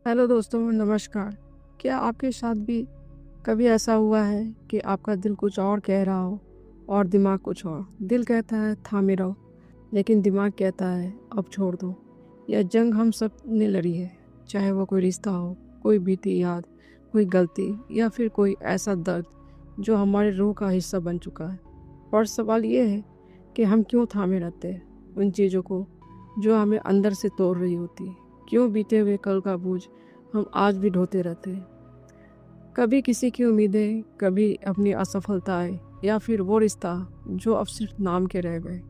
Hello दोस्तों, नमस्कार। क्या आपके साथ भी कभी ऐसा हुआ है कि आपका दिल कुछ और कह रहा हो और दिमाग कुछ और? दिल कहता है थामे रहो, लेकिन दिमाग कहता है अब छोड़ दो। यह जंग हम सब ने लड़ी है, चाहे वो कोई रिश्ता हो, कोई बीती याद, कोई गलती या फिर कोई ऐसा दर्द जो हमारे रूह का हिस्सा बन चुका है। और सवाल ये है कि हम क्यों थामे रहते हैं उन चीज़ों को जो हमें अंदर से तोड़ रही होती है। क्यों बीते हुए कल का बोझ हम आज भी ढोते रहते हैं। कभी किसी की उम्मीदें, कभी अपनी असफलताएं या फिर वो रिश्ता जो अब सिर्फ नाम के रह गए।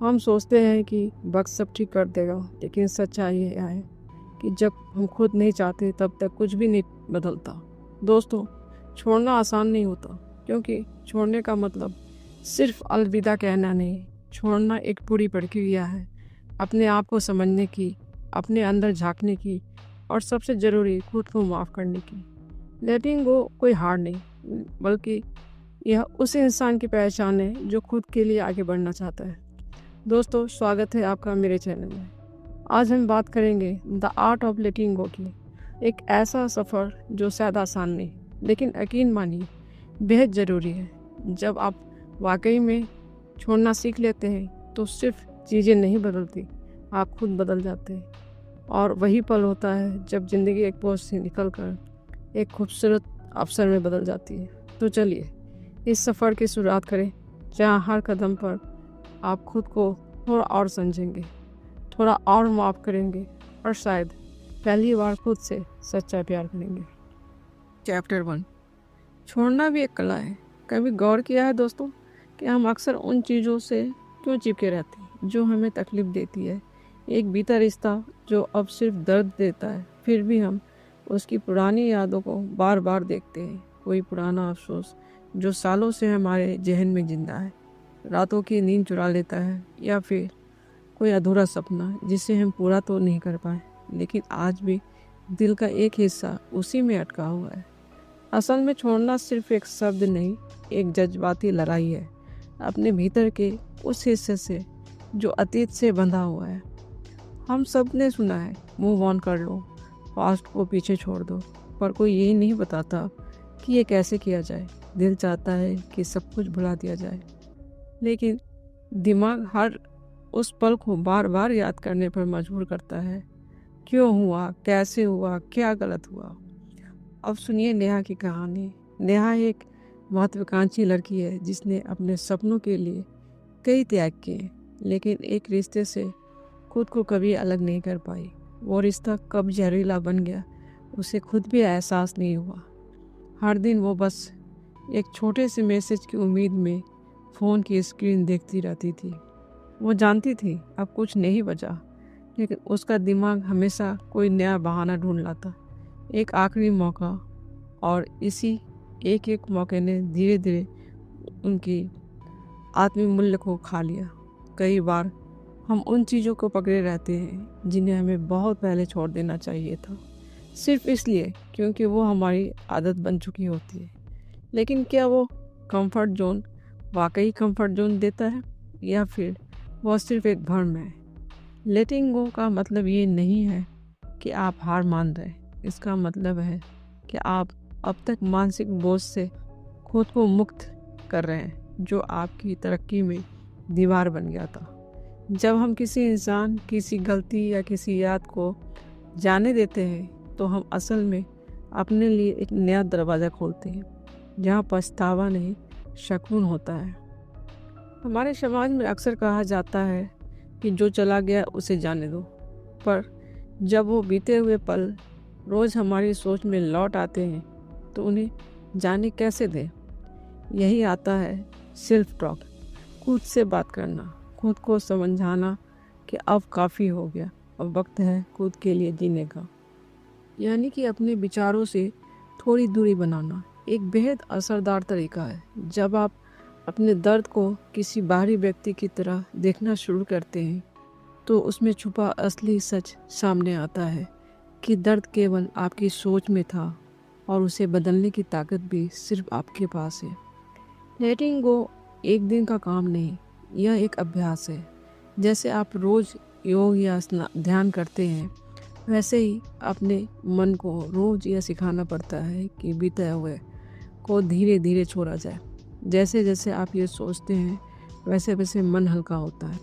हम सोचते हैं कि वक्त सब ठीक कर देगा, लेकिन सच्चाई ये है कि जब हम खुद नहीं चाहते तब तक कुछ भी नहीं बदलता। दोस्तों, छोड़ना आसान नहीं होता, क्योंकि छोड़ने का मतलब सिर्फ अलविदा कहना नहीं। छोड़ना एक पूरी प्रक्रिया है, अपने आप को समझने की, अपने अंदर झांकने की और सबसे ज़रूरी खुद को माफ़ करने की। लेटिंग गो कोई हार नहीं, बल्कि यह उस इंसान की पहचान है जो खुद के लिए आगे बढ़ना चाहता है। दोस्तों, स्वागत है आपका मेरे चैनल में। आज हम बात करेंगे द आर्ट ऑफ लेटिंग गो की। एक ऐसा सफ़र जो शायद आसान नहीं, लेकिन यकीन मानिए बेहद ज़रूरी है। जब आप वाकई में छोड़ना सीख लेते हैं तो सिर्फ चीज़ें नहीं बदलती, आप खुद बदल जाते हैं। और वही पल होता है जब ज़िंदगी एक बोझ से निकल कर एक खूबसूरत अवसर में बदल जाती है। तो चलिए इस सफ़र की शुरुआत करें, जहाँ हर कदम पर आप खुद को थोड़ा और समझेंगे, थोड़ा और माफ़ करेंगे और शायद पहली बार खुद से सच्चा प्यार करेंगे। चैप्टर 1, छोड़ना भी एक कला है। कभी गौर किया है दोस्तों कि हम अक्सर उन चीज़ों से क्यों चिपके रहते हैं जो हमें तकलीफ़ देती है। एक बीता रिश्ता जो अब सिर्फ दर्द देता है, फिर भी हम उसकी पुरानी यादों को बार बार देखते हैं। कोई पुराना अफसोस जो सालों से हमारे जहन में जिंदा है, रातों की नींद चुरा लेता है, या फिर कोई अधूरा सपना जिसे हम पूरा तो नहीं कर पाए, लेकिन आज भी दिल का एक हिस्सा उसी में अटका हुआ है। असल में छोड़ना सिर्फ एक शब्द नहीं, एक जज्बाती लड़ाई है अपने भीतर के उस हिस्से से जो अतीत से बंधा हुआ है। हम सब ने सुना है मूव ऑन कर लो, पास्ट को पीछे छोड़ दो, पर कोई यही नहीं बताता कि ये कैसे किया जाए। दिल चाहता है कि सब कुछ भुला दिया जाए, लेकिन दिमाग हर उस पल को बार बार याद करने पर मजबूर करता है। क्यों हुआ, कैसे हुआ, क्या गलत हुआ। अब सुनिए नेहा की कहानी। नेहा एक महत्वाकांक्षी लड़की है जिसने अपने सपनों के लिए कई त्याग किए, लेकिन एक रिश्ते से खुद को कभी अलग नहीं कर पाई। वो रिश्ता कब जहरीला बन गया उसे खुद भी एहसास नहीं हुआ। हर दिन वो बस एक छोटे से मैसेज की उम्मीद में फ़ोन की स्क्रीन देखती रहती थी। वो जानती थी अब कुछ नहीं बचा, लेकिन उसका दिमाग हमेशा कोई नया बहाना ढूंढ लाता, एक आखिरी मौका। और इसी एक एक मौके ने धीरे धीरे उनकी आत्ममूल्य को खा लिया। कई बार हम उन चीज़ों को पकड़े रहते हैं जिन्हें हमें बहुत पहले छोड़ देना चाहिए था, सिर्फ इसलिए क्योंकि वो हमारी आदत बन चुकी होती है। लेकिन क्या वो कंफर्ट जोन वाकई कंफर्ट जोन देता है, या फिर वह सिर्फ एक भ्रम है? लेटिंग गो का मतलब ये नहीं है कि आप हार मान रहे, इसका मतलब है कि आप अब तक मानसिक बोझ से खुद को मुक्त कर रहे हैं जो आपकी तरक्की में दीवार बन गया था। जब हम किसी इंसान, किसी गलती या किसी याद को जाने देते हैं तो हम असल में अपने लिए एक नया दरवाज़ा खोलते हैं, जहाँ पछतावा नहीं, सुकून होता है। हमारे समाज में अक्सर कहा जाता है कि जो चला गया उसे जाने दो, पर जब वो बीते हुए पल रोज़ हमारी सोच में लौट आते हैं तो उन्हें जाने कैसे दें? यही आता है सेल्फ टॉक, खुद से बात करना, खुद को समझाना कि अब काफ़ी हो गया, अब वक्त है खुद के लिए जीने का। यानी कि अपने विचारों से थोड़ी दूरी बनाना एक बेहद असरदार तरीका है। जब आप अपने दर्द को किसी बाहरी व्यक्ति की तरह देखना शुरू करते हैं तो उसमें छुपा असली सच सामने आता है कि दर्द केवल आपकी सोच में था और उसे बदलने की ताकत भी सिर्फ आपके पास है। लेटिंग गो एक दिन का काम नहीं, यह एक अभ्यास है। जैसे आप रोज़ योग या ध्यान करते हैं, वैसे ही अपने मन को रोज यह सिखाना पड़ता है कि बीते हुए को धीरे धीरे छोड़ा जाए। जैसे जैसे आप ये सोचते हैं वैसे वैसे मन हल्का होता है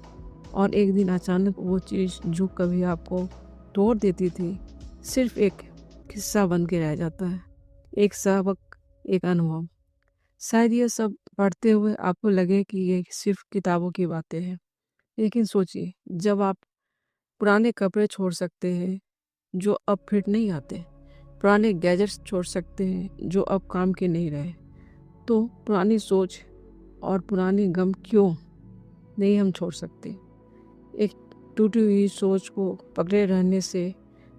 और एक दिन अचानक वो चीज़ जो कभी आपको तोड़ देती थी सिर्फ एक किस्सा बन के रह जाता है, एक सबक, एक अनुभव। शायद ये सब पढ़ते हुए आपको लगे कि ये सिर्फ किताबों की बातें हैं, लेकिन सोचिए, जब आप पुराने कपड़े छोड़ सकते हैं जो अब फिट नहीं आते, पुराने गैजेट्स छोड़ सकते हैं जो अब काम के नहीं रहे, तो पुरानी सोच और पुराने गम क्यों नहीं हम छोड़ सकते। एक टूटी हुई सोच को पकड़े रहने से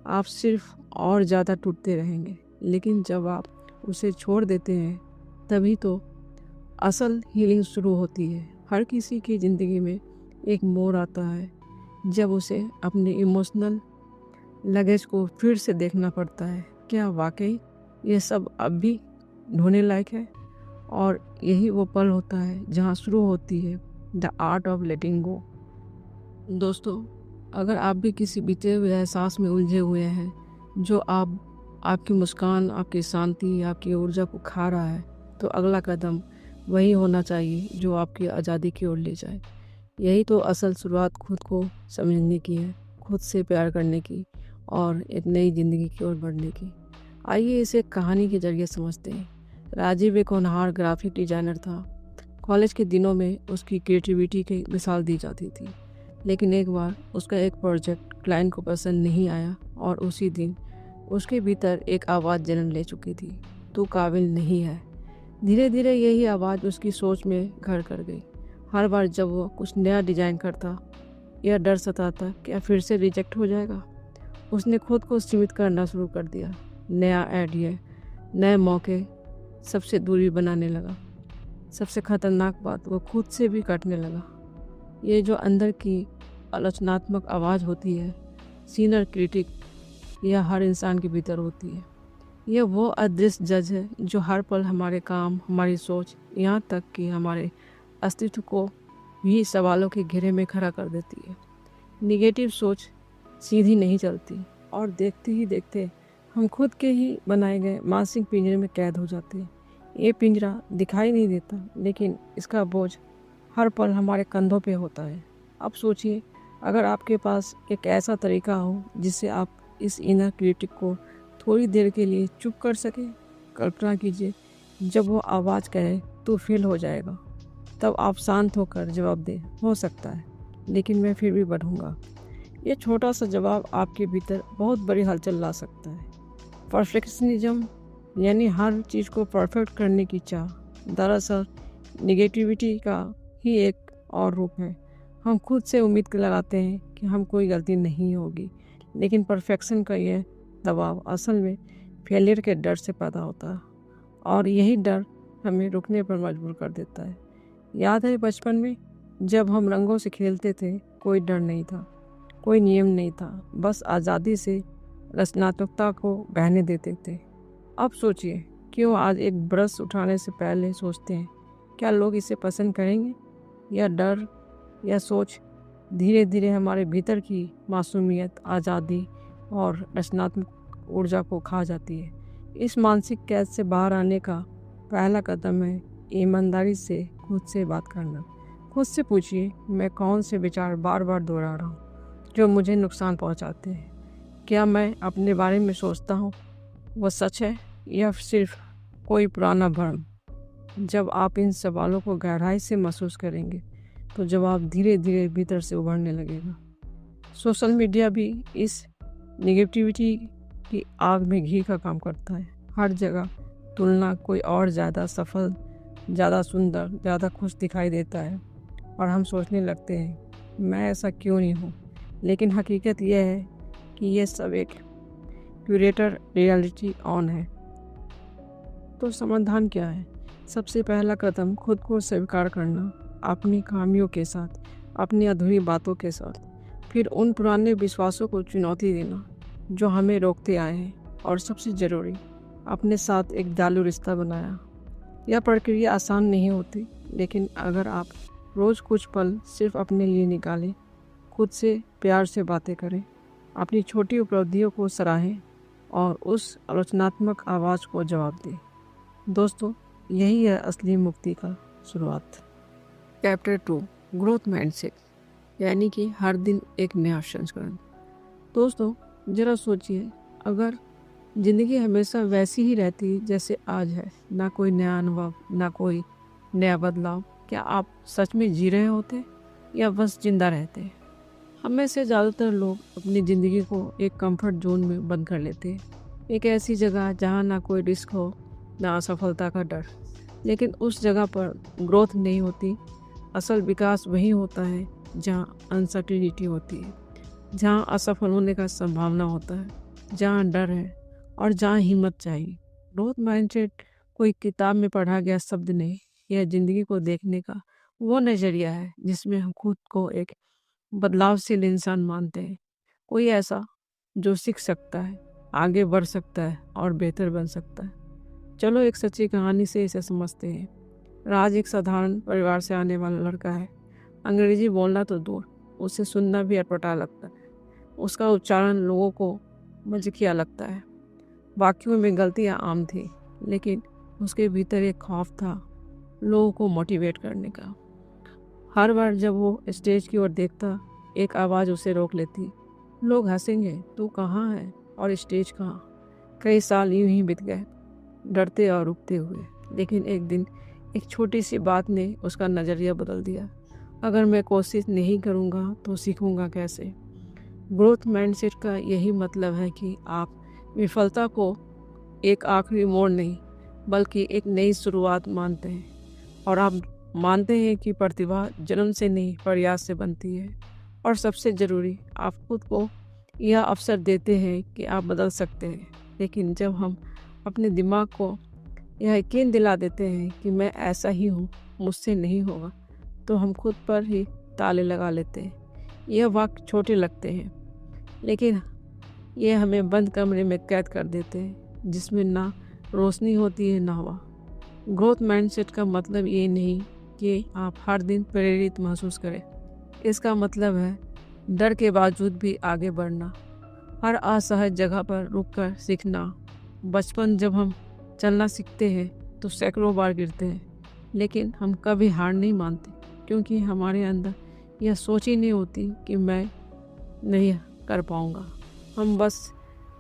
आप सिर्फ और ज़्यादा टूटते रहेंगे, लेकिन जब आप उसे छोड़ देते हैं तभी तो असल हीलिंग शुरू होती है। हर किसी की ज़िंदगी में एक मोड़ आता है जब उसे अपने इमोशनल लगेज को फिर से देखना पड़ता है, क्या वाकई ये सब अब भी ढोने लायक है। और यही वो पल होता है जहाँ शुरू होती है द आर्ट ऑफ लेटिंग गो। दोस्तों, अगर आप भी किसी बीते हुए एहसास में उलझे हुए हैं जो आपकी मुस्कान, आपकी शांति, आपकी ऊर्जा को खा रहा है, तो अगला कदम वही होना चाहिए जो आपकी आज़ादी की ओर ले जाए। यही तो असल शुरुआत खुद को समझने की है, खुद से प्यार करने की और एक नई ज़िंदगी की ओर बढ़ने की। आइए इसे कहानी के जरिए समझते हैं। राजीव एक होनहार ग्राफिक डिज़ाइनर था। कॉलेज के दिनों में उसकी क्रिएटिविटी की मिसाल दी जाती थी, लेकिन एक बार उसका एक प्रोजेक्ट क्लाइंट को पसंद नहीं आया और उसी दिन उसके भीतर एक आवाज़ जन्म ले चुकी थी, तू काबिल नहीं है। धीरे धीरे यही आवाज़ उसकी सोच में घर कर गई। हर बार जब वो कुछ नया डिज़ाइन करता, यह डर सताता क्या फिर से रिजेक्ट हो जाएगा। उसने खुद को सीमित करना शुरू कर दिया। नया आइडिया, नए मौके, सबसे दूरी बनाने लगा। सबसे खतरनाक बात, वो खुद से भी कटने लगा। ये जो अंदर की आलोचनात्मक आवाज़ होती है, सीनियर क्रिटिक, यह हर इंसान के भीतर होती है। यह वो अदृश्य जज है जो हर पल हमारे काम, हमारी सोच, यहाँ तक कि हमारे अस्तित्व को भी सवालों के घेरे में खड़ा कर देती है। निगेटिव सोच सीधी नहीं चलती और देखते ही देखते हम खुद के ही बनाए गए मानसिक पिंजरे में कैद हो जाते हैं। ये पिंजरा दिखाई नहीं देता, लेकिन इसका बोझ हर पल हमारे कंधों पे होता है। अब सोचिए, अगर आपके पास एक ऐसा तरीका हो जिससे आप इस इनर क्रिटिक को थोड़ी देर के लिए चुप कर सके। कल्पना कीजिए, जब वो आवाज़ कहे तो फेल हो जाएगा, तब आप शांत होकर जवाब दें, हो सकता है, लेकिन मैं फिर भी बढ़ूँगा। ये छोटा सा जवाब आपके भीतर बहुत बड़ी हलचल ला सकता है। परफेक्शनिज्म यानी हर चीज़ को परफेक्ट करने की चाह, दरअसल निगेटिविटी का ही एक और रूप है। हम खुद से उम्मीद लगाते हैं कि हम कोई गलती नहीं होगी, लेकिन परफेक्शन का यह दबाव असल में फेलियर के डर से पैदा होता है और यही डर हमें रुकने पर मजबूर कर देता है। याद है बचपन में जब हम रंगों से खेलते थे, कोई डर नहीं था, कोई नियम नहीं था, बस आज़ादी से रचनात्मकता को बहने देते थे। अब सोचिए, क्यों आज एक ब्रश उठाने से पहले सोचते हैं क्या लोग इसे पसंद करेंगे। यह डर, यह सोच धीरे धीरे हमारे भीतर की मासूमियत, आज़ादी और रचनात्मक ऊर्जा को खा जाती है। इस मानसिक कैद से बाहर आने का पहला कदम है ईमानदारी से खुद से बात करना। खुद से पूछिए, मैं कौन से विचार बार बार दोहरा रहा हूँ जो मुझे नुकसान पहुँचाते हैं। क्या मैं अपने बारे में सोचता हूँ वह सच है या सिर्फ कोई पुराना भ्रम। जब आप इन सवालों को गहराई से महसूस करेंगे तो जवाब धीरे धीरे भीतर से उभरने लगेगा। सोशल मीडिया भी इस नेगेटिविटी की आग में घी का काम करता है। हर जगह तुलना, कोई और ज़्यादा सफल, ज़्यादा सुंदर, ज़्यादा खुश दिखाई देता है और हम सोचने लगते हैं मैं ऐसा क्यों नहीं हूँ। लेकिन हकीकत यह है कि ये सब एक क्यूरेटर रियलिटी ऑन है। तो समाधान क्या है? सबसे पहला कदम खुद को स्वीकार करना, अपनी खामियों के साथ, अपनी अधूरी बातों के साथ। फिर उन पुराने विश्वासों को चुनौती देना जो हमें रोकते आए हैं, और सबसे ज़रूरी, अपने साथ एक दयालु रिश्ता बनाया। यह प्रक्रिया आसान नहीं होती, लेकिन अगर आप रोज़ कुछ पल सिर्फ अपने लिए निकालें, खुद से प्यार से बातें करें, अपनी छोटी उपलब्धियों को सराहें और उस आलोचनात्मक आवाज़ को जवाब दें। दोस्तों, यही है असली मुक्ति का शुरुआत। चैप्टर 2, ग्रोथ माइंडसेट, यानी कि हर दिन एक नया संस्करण। दोस्तों, ज़रा सोचिए, अगर ज़िंदगी हमेशा वैसी ही रहती जैसे आज है, ना कोई नया अनुभव, ना कोई नया बदलाव, क्या आप सच में जी रहे होते या बस जिंदा रहते? हम में से ज़्यादातर लोग अपनी ज़िंदगी को एक कंफर्ट जोन में बंद कर लेते हैं, एक ऐसी जगह जहाँ ना कोई रिस्क हो, ना असफलता का डर। लेकिन उस जगह पर ग्रोथ नहीं होती। असल विकास वही होता है जहाँ अनसर्टिनिटी होती है, जहाँ असफल होने का संभावना होता है, जहाँ डर है और जहाँ हिम्मत चाहिए। ग्रोथ माइंडसेट कोई किताब में पढ़ा गया शब्द नहीं, यह ज़िंदगी को देखने का वो नज़रिया है जिसमें हम खुद को एक बदलावशील इंसान मानते हैं। कोई ऐसा जो सीख सकता है, आगे बढ़ सकता है और बेहतर बन सकता है। चलो एक सच्ची कहानी से इसे समझते हैं। राज एक साधारण परिवार से आने वाला लड़का है। अंग्रेजी बोलना तो दूर, उसे सुनना भी अटपटा लगता है। उसका उच्चारण लोगों को मज़किया लगता है। वाक्यों में गलतियाँ आम थी, लेकिन उसके भीतर एक खौफ था लोगों को मोटिवेट करने का। हर बार जब वो स्टेज की ओर देखता, एक आवाज़ उसे रोक लेती, लोग हंसेंगे, तू कहाँ है और स्टेज कहाँ। कई साल यूं ही बीत गए, डरते और रुकते हुए। लेकिन एक दिन एक छोटी सी बात ने उसका नज़रिया बदल दिया। अगर मैं कोशिश नहीं करूँगा तो सीखूँगा कैसे। ग्रोथ माइंडसेट का यही मतलब है कि आप विफलता को एक आखिरी मोड़ नहीं, बल्कि एक नई शुरुआत मानते हैं। और आप मानते हैं कि प्रतिभा जन्म से नहीं, प्रयास से बनती है। और सबसे ज़रूरी, आप खुद को यह अवसर देते हैं कि आप बदल सकते हैं। लेकिन जब हम अपने दिमाग को यह यकीन दिला देते हैं कि मैं ऐसा ही हूँ, मुझसे नहीं होगा, तो हम खुद पर ही ताले लगा लेते हैं। यह वाक्य छोटे लगते हैं, लेकिन ये हमें बंद कमरे में कैद कर देते हैं, जिसमें ना रोशनी होती है ना हवा। ग्रोथ माइंडसेट का मतलब ये नहीं कि आप हर दिन प्रेरित महसूस करें। इसका मतलब है डर के बावजूद भी आगे बढ़ना, हर असहज जगह पर रुककर सीखना। बचपन जब हम चलना सीखते हैं तो सैकड़ों बार गिरते हैं, लेकिन हम कभी हार नहीं मानते, क्योंकि हमारे अंदर यह सोच ही नहीं होती कि मैं नहीं कर पाऊँगा। हम बस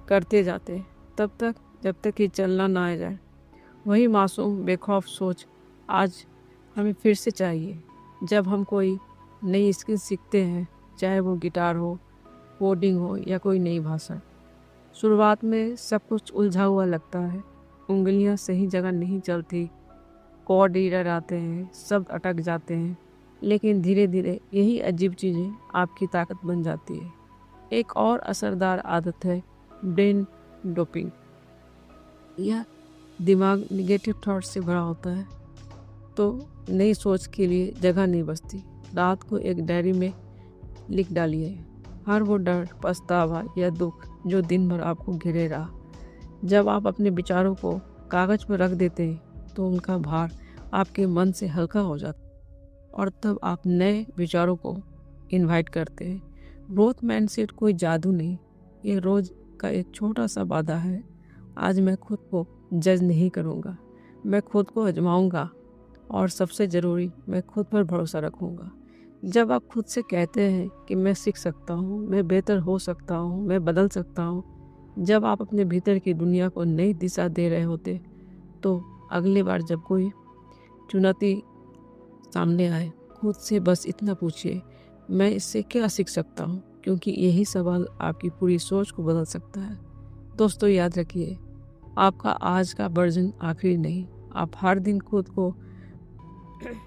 करते जाते हैं, तब तक जब तक कि चलना ना आ जाए। वही मासूम बेखौफ सोच आज हमें फिर से चाहिए। जब हम कोई नई स्किल सीखते हैं, चाहे वो गिटार हो, कोडिंग हो या कोई नई भाषा। शुरुआत में सब कुछ उलझा हुआ लगता है, उंगलियां सही जगह नहीं चलती, कॉर्ड इरर आते हैं, शब्द अटक जाते हैं। लेकिन धीरे धीरे यही अजीब चीज़ें आपकी ताकत बन जाती है। एक और असरदार आदत है ब्रेन डोपिंग। यह दिमाग निगेटिव थॉट से भरा होता है, तो नई सोच के लिए जगह नहीं बचती। रात को एक डायरी में लिख डालिए हर वो डर, पछतावा या दुख जो दिन भर आपको घेरे रहा। जब आप अपने विचारों को कागज़ पर रख देते हैं तो उनका भार आपके मन से हल्का हो जाता है, और तब आप नए विचारों को इनवाइट करते हैं। ग्रोथ माइंडसेट कोई जादू नहीं, ये रोज़ का एक छोटा सा वादा है। आज मैं खुद को जज नहीं करूँगा, मैं खुद को आजमाऊँगा, और सबसे ज़रूरी, मैं खुद पर भरोसा रखूँगा। जब आप खुद से कहते हैं कि मैं सीख सकता हूँ, मैं बेहतर हो सकता हूँ, मैं बदल सकता हूँ, जब आप अपने भीतर की दुनिया को नई दिशा दे रहे होते, तो अगली बार जब कोई चुनौती सामने आए, खुद से बस इतना पूछिए, मैं इससे क्या सीख सकता हूँ, क्योंकि यही सवाल आपकी पूरी सोच को बदल सकता है। दोस्तों, याद रखिए, आपका आज का वर्जन आखिरी नहीं। आप हर दिन खुद को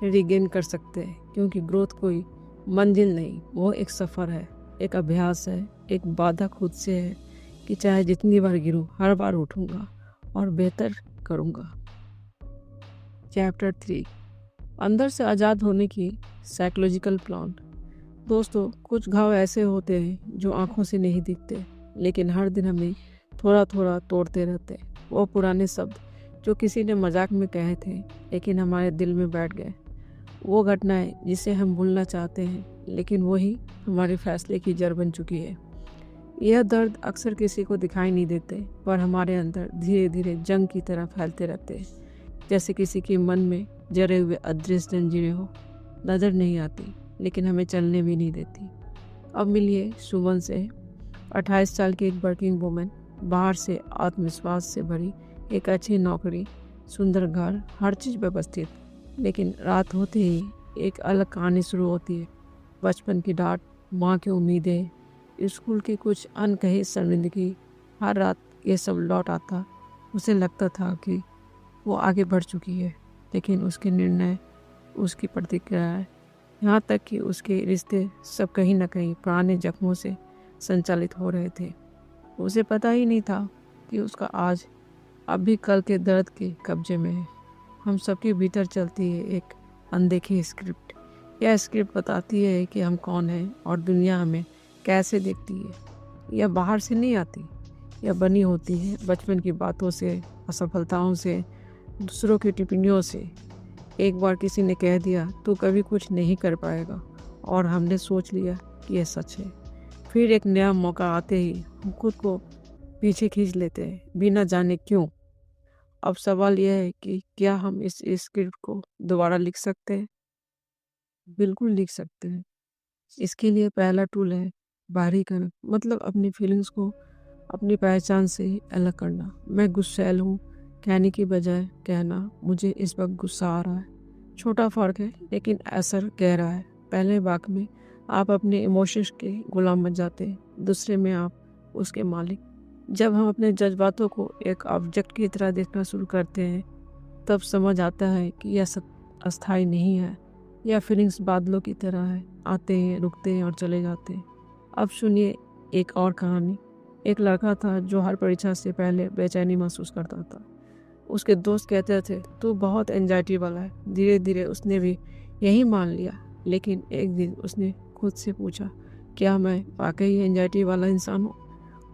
रिगेन कर सकते हैं, क्योंकि ग्रोथ कोई मंजिल नहीं, वो एक सफ़र है, एक अभ्यास है, एक वादा खुद से है कि चाहे जितनी बार गिरूं, हर बार उठूंगा और बेहतर करूंगा। चैप्टर 3, अंदर से आज़ाद होने की साइकोलॉजिकल प्लान। दोस्तों, कुछ घाव ऐसे होते हैं जो आंखों से नहीं दिखते, लेकिन हर दिन हमें थोड़ा थोड़ा तोड़ते रहते हैं। वो पुराने शब्द जो किसी ने मजाक में कहे थे, लेकिन हमारे दिल में बैठ गए। वो घटनाएं जिसे हम भूलना चाहते हैं, लेकिन वही हमारे फैसले की जड़ बन चुकी है। यह दर्द अक्सर किसी को दिखाई नहीं देते, पर हमारे अंदर धीरे धीरे जंग की तरह फैलते रहते हैं, जैसे किसी के मन में जरे हुए अदृश्य जंजीरें हो। नज़र नहीं आती, लेकिन हमें चलने भी नहीं देती। अब मिलिए सुमन से। 28 साल की एक वर्किंग वुमेन, बाहर से आत्मविश्वास से भरी, एक अच्छी नौकरी, सुंदर घर, हर चीज़ व्यवस्थित। लेकिन रात होते ही एक अलग कहानी शुरू होती है। बचपन की डांट, माँ की उम्मीदें, स्कूल की कुछ अनकही शर्मिंदगी, हर रात ये सब लौट आता। उसे लगता था कि वो आगे बढ़ चुकी है, लेकिन उसके निर्णय, उसकी प्रतिक्रियाएं, यहाँ तक कि उसके रिश्ते सब कहीं न कहीं पुराने जख्मों से संचालित हो रहे थे। उसे पता ही नहीं था कि उसका आज अब भी कल के दर्द के कब्जे में है। हम सबके भीतर चलती है एक अनदेखी स्क्रिप्ट। यह स्क्रिप्ट बताती है कि हम कौन हैं और दुनिया हमें कैसे देखती है। यह बाहर से नहीं आती, यह बनी होती है बचपन की बातों से, असफलताओं से, दूसरों की टिप्पणियों से। एक बार किसी ने कह दिया तू कभी कुछ नहीं कर पाएगा, और हमने सोच लिया कि यह सच है। फिर एक नया मौका आते ही हम खुद को पीछे खींच लेते हैं, बिना जाने क्यों। अब सवाल यह है कि क्या हम इस स्क्रिप्ट को दोबारा लिख सकते हैं? बिल्कुल लिख सकते हैं। इसके लिए पहला टूल है बाहरीकरण, मतलब अपनी फीलिंग्स को अपनी पहचान से अलग करना। मैं गुस्सैल हूँ कहने की बजाय कहना मुझे इस वक्त गुस्सा आ रहा है। छोटा फर्क है, लेकिन असर गहरा है। पहले वाक्य में आप अपने इमोशंस के गुलाम बन जाते हैं, दूसरे में आप उसके मालिक। जब हम अपने जज्बातों को एक ऑब्जेक्ट की तरह देखना शुरू करते हैं, तब समझ आता है कि यह सब अस्थायी नहीं है। यह फीलिंग्स बादलों की तरह है, आते हैं, रुकते हैं और चले जाते हैं। अब सुनिए एक और कहानी। एक लड़का था जो हर परीक्षा से पहले बेचैनी महसूस करता था। उसके दोस्त कहते थे तू बहुत एंजाइटी वाला है। धीरे धीरे उसने भी यही मान लिया। लेकिन एक दिन उसने खुद से पूछा, क्या मैं वाकई एंजाइटी वाला इंसान हूँ,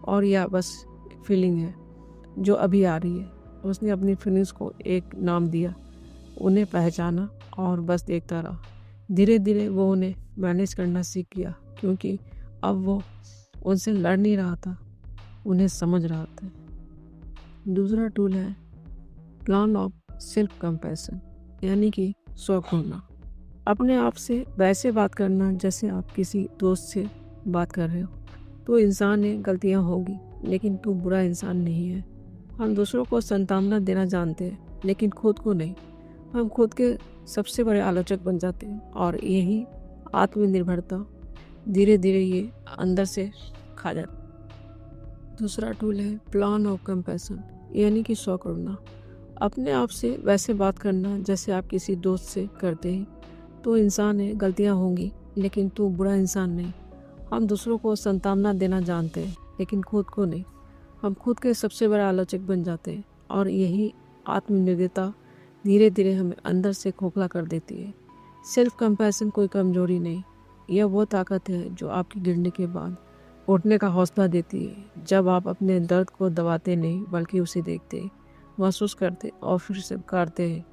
और या बस फीलिंग है जो अभी आ रही है। उसने अपनी फीलिंग्स को एक नाम दिया, उन्हें पहचाना और बस देखता रहा। धीरे धीरे वो उन्हें मैनेज करना सीख गया, क्योंकि अब वो उनसे लड़ नहीं रहा था, उन्हें समझ रहा था। दूसरा टूल है प्लान ऑफ सेल्फ कंपैशन, यानी कि स्वकरुणा। अपने आप से वैसे बात करना जैसे आप किसी दोस्त से बात कर रहे हो। तो इंसान है, गलतियाँ होगी, लेकिन तू बुरा इंसान नहीं है। हम दूसरों को सांत्वना देना जानते हैं, लेकिन खुद को नहीं। हम खुद के सबसे बड़े आलोचक बन जाते हैं, और यही आत्मनिर्भरता धीरे धीरे ये अंदर से खा जाती है। दूसरा टूल है प्लान ऑफ कंपैशन, यानी कि स्वकरुणा। अपने आप से वैसे बात करना जैसे आप किसी दोस्त से करते हैं। तो इंसान है, गलतियाँ होंगी, लेकिन तू बुरा इंसान नहीं। हम दूसरों को सांत्वना देना जानते हैं, लेकिन खुद को नहीं। हम खुद के सबसे बड़ा आलोचक बन जाते हैं, और यही आत्मनिर्भरता धीरे धीरे हमें अंदर से खोखला कर देती है। सेल्फ कंपैशन कोई कमजोरी नहीं, यह वो ताकत है जो आपकी गिरने के बाद उठने का हौसला देती है। जब आप अपने दर्द को दबाते नहीं, बल्कि उसे देखते, महसूस करते और फिर से पुकारते हैं,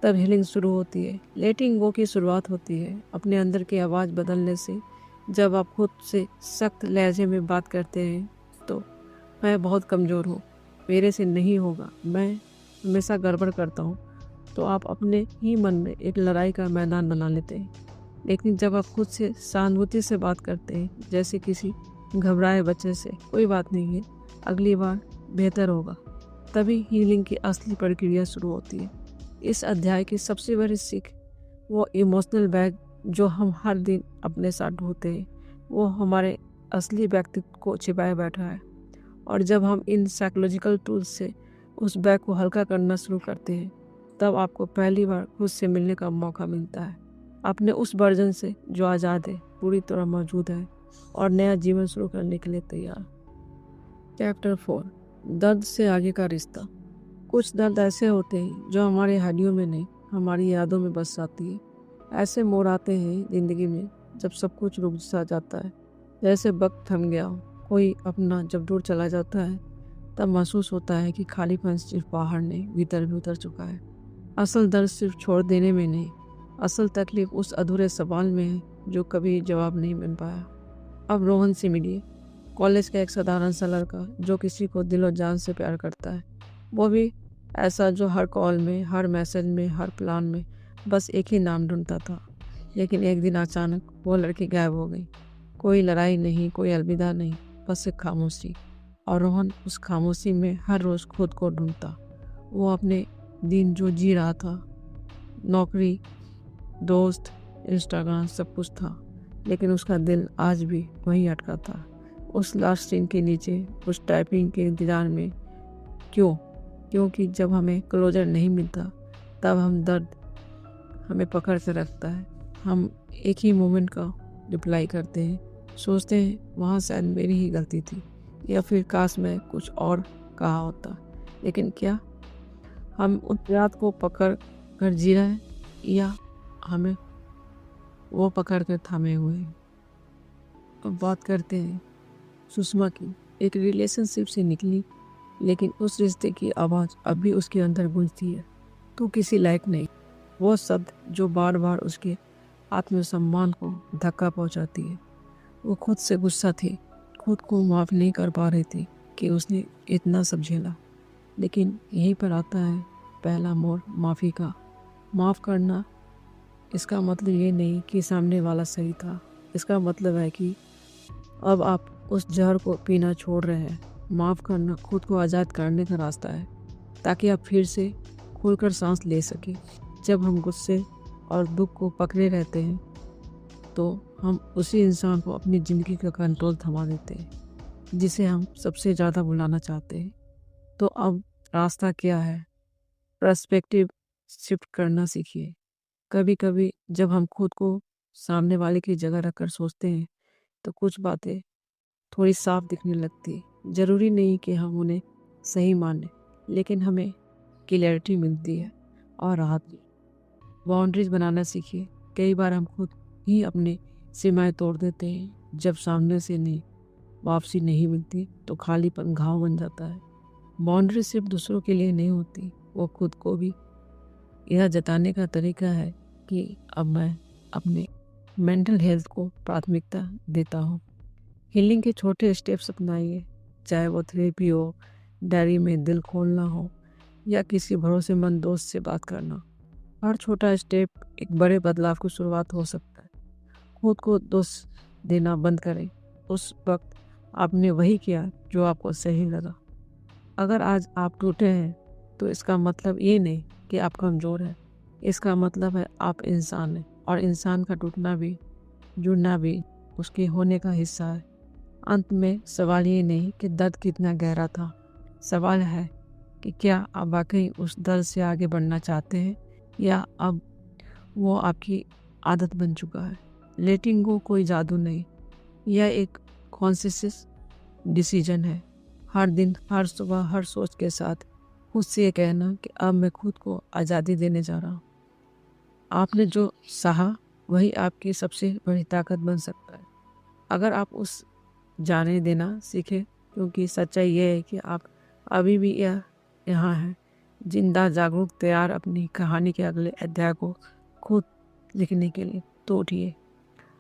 तब हीलिंग शुरू होती है। लेटिंग गो की शुरुआत होती है अपने अंदर की आवाज़ बदलने से। जब आप खुद से सख्त लहजे में बात करते हैं, तो मैं बहुत कमज़ोर हूँ, मेरे से नहीं होगा, मैं हमेशा गड़बड़ करता हूँ, तो आप अपने ही मन में एक लड़ाई का मैदान बना लेते हैं। लेकिन जब आप खुद से सहानुभूति से बात करते हैं, जैसे किसी घबराए बच्चे से, कोई बात नहीं है, अगली बार बेहतर होगा, तभी हीलिंग की असली प्रक्रिया शुरू होती है। इस अध्याय की सबसे बड़ी सीख, वो इमोशनल बैग जो हम हर दिन अपने साथ ढोते हैं, वो हमारे असली व्यक्तित्व को छिपाए बैठा है। और जब हम इन साइकोलॉजिकल टूल्स से उस बैग को हल्का करना शुरू करते हैं, तब आपको पहली बार खुद से मिलने का मौका मिलता है, अपने उस वर्जन से जो आज़ाद है, पूरी तरह मौजूद है और नया जीवन शुरू करने के लिए तैयार। चैप्टर 4, दर्द से आगे का रिश्ता। कुछ दर्द ऐसे होते हैं जो हमारे हड्डियों में नहीं, हमारी यादों में बस जाती है। ऐसे मोड़ आते हैं ज़िंदगी में जब सब कुछ रुक सा जाता है, जैसे वक्त थम गया हो। कोई अपना जब दूर चला जाता है, तब महसूस होता है कि खालीपन सिर्फ बाहर नहीं, भीतर भी उतर चुका है। असल दर्द सिर्फ छोड़ देने में नहीं, असल तकलीफ उस अधूरे सवाल में है जो कभी जवाब नहीं बन पाया। अब रोहन से मिलिए। कॉलेज का एक साधारण सा लड़का जो किसी को दिलो जान से प्यार करता है, वो भी ऐसा जो हर कॉल में, हर मैसेज में, हर प्लान में बस एक ही नाम ढूंढता था। लेकिन एक दिन अचानक वो लड़की गायब हो गई। कोई लड़ाई नहीं, कोई अलविदा नहीं, बस एक खामोशी। और रोहन उस खामोशी में हर रोज़ खुद को ढूंढता। वो अपने दिन जो जी रहा था, नौकरी, दोस्त, इंस्टाग्राम सब कुछ था, लेकिन उसका दिल आज भी वहीं अटका था, उस लास्ट सीन के नीचे, उस टाइपिंग के इंतज़ार में। क्यों? क्योंकि जब हमें क्लोजर नहीं मिलता तब हम दर्द हमें पकड़ कर रखता है। हम एक ही मोमेंट का रिप्लाई करते हैं, सोचते हैं वहाँ शायद मेरी ही गलती थी, या फिर काश मैं कुछ और कहा होता। लेकिन क्या हम उस याद को पकड़ कर जी रहे हैं, या हमें वो पकड़ कर थामे हुए हैं? अब बात करते हैं सुषमा की। एक रिलेशनशिप से निकली, लेकिन उस रिश्ते की आवाज़ अभी उसके अंदर गूंजती है, तू किसी लायक नहीं। वो शब्द जो बार बार उसके आत्मसम्मान को धक्का पहुंचाती है। वो खुद से गुस्सा थी, खुद को माफ़ नहीं कर पा रही थी कि उसने इतना सब झेला। लेकिन यहीं पर आता है पहला मोड़ माफ़ी का। माफ़ करना, इसका मतलब ये नहीं कि सामने वाला सही था। इसका मतलब है कि अब आप उस जहर को पीना छोड़ रहे हैं। माफ़ करना खुद को आज़ाद करने का रास्ता है, ताकि आप फिर से खुलकर सांस ले सकें। जब हम गुस्से और दुख को पकड़े रहते हैं तो हम उसी इंसान को अपनी ज़िंदगी का कंट्रोल थमा देते हैं, जिसे हम सबसे ज़्यादा बुलाना चाहते हैं। तो अब रास्ता क्या है? पर्सपेक्टिव शिफ्ट करना सीखिए। कभी कभी जब हम खुद को सामने वाले की जगह रखकर सोचते हैं तो कुछ बातें थोड़ी साफ दिखने लगती है। ज़रूरी नहीं कि हम उन्हें सही माने, लेकिन हमें क्लैरिटी मिलती है और राहत भी। बाउंड्रीज बनाना सीखिए। कई बार हम खुद ही अपनी सीमाएं तोड़ देते हैं। जब सामने से नहीं वापसी नहीं मिलती तो खालीपन घाव बन जाता है। बाउंड्री सिर्फ दूसरों के लिए नहीं होती, वो खुद को भी यह जताने का तरीका है कि अब मैं अपने मेंटल हेल्थ को प्राथमिकता देता हूँ। हीलिंग के छोटे स्टेप्स अपनाइए, चाहे वो थेरेपी हो, डायरी में दिल खोलना हो, या किसी भरोसेमंद दोस्त से बात करना। हर छोटा स्टेप एक बड़े बदलाव की शुरुआत हो सकता है। खुद को दोष देना बंद करें। उस वक्त आपने वही किया जो आपको सही लगा। अगर आज आप टूटे हैं तो इसका मतलब ये नहीं कि आप कमज़ोर हैं। इसका मतलब है आप इंसान हैं, और इंसान का टूटना भी, जुड़ना भी उसके होने का हिस्सा है। अंत में सवाल ये नहीं कि दर्द कितना गहरा था, सवाल है कि क्या आप वाकई उस दर्द से आगे बढ़ना चाहते हैं, या अब वो आपकी आदत बन चुका है। लेटिंग गो कोई जादू नहीं, यह एक कॉन्शियस डिसीजन है। हर दिन, हर सुबह, हर सोच के साथ खुद से ये कहना कि अब मैं खुद को आज़ादी देने जा रहा हूँ। आपने जो सहा वही आपकी सबसे बड़ी ताकत बन सकता है, अगर आप उस जाने देना सीखें। क्योंकि सच्चाई यह है कि आप अभी भी यहाँ हैं, जिंदा, जागरूक, तैयार अपनी कहानी के अगले अध्याय को खुद लिखने के लिए। तो उठिए,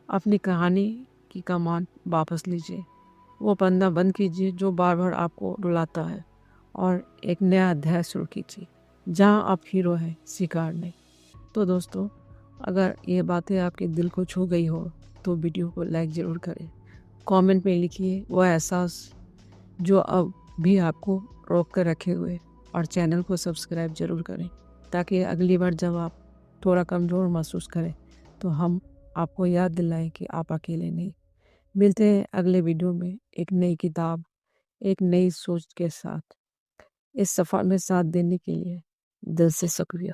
अपनी कहानी की कमान वापस लीजिए, वो पन्ना बंद कीजिए जो बार बार आपको रुलाता है, और एक नया अध्याय शुरू कीजिए जहाँ आप हीरो हैं, शिकार नहीं। तो दोस्तों, अगर ये बातें आपके दिल को छू गई हो तो वीडियो को लाइक ज़रूर करें। कमेंट में लिखिए वो एहसास जो अब भी आपको रोक कर रखे हुए, और चैनल को सब्सक्राइब ज़रूर करें, ताकि अगली बार जब आप थोड़ा कमज़ोर महसूस करें तो हम आपको याद दिलाएं कि आप अकेले नहीं। मिलते हैं अगले वीडियो में एक नई किताब, एक नई सोच के साथ। इस सफ़र में साथ देने के लिए दिल से शुक्रिया।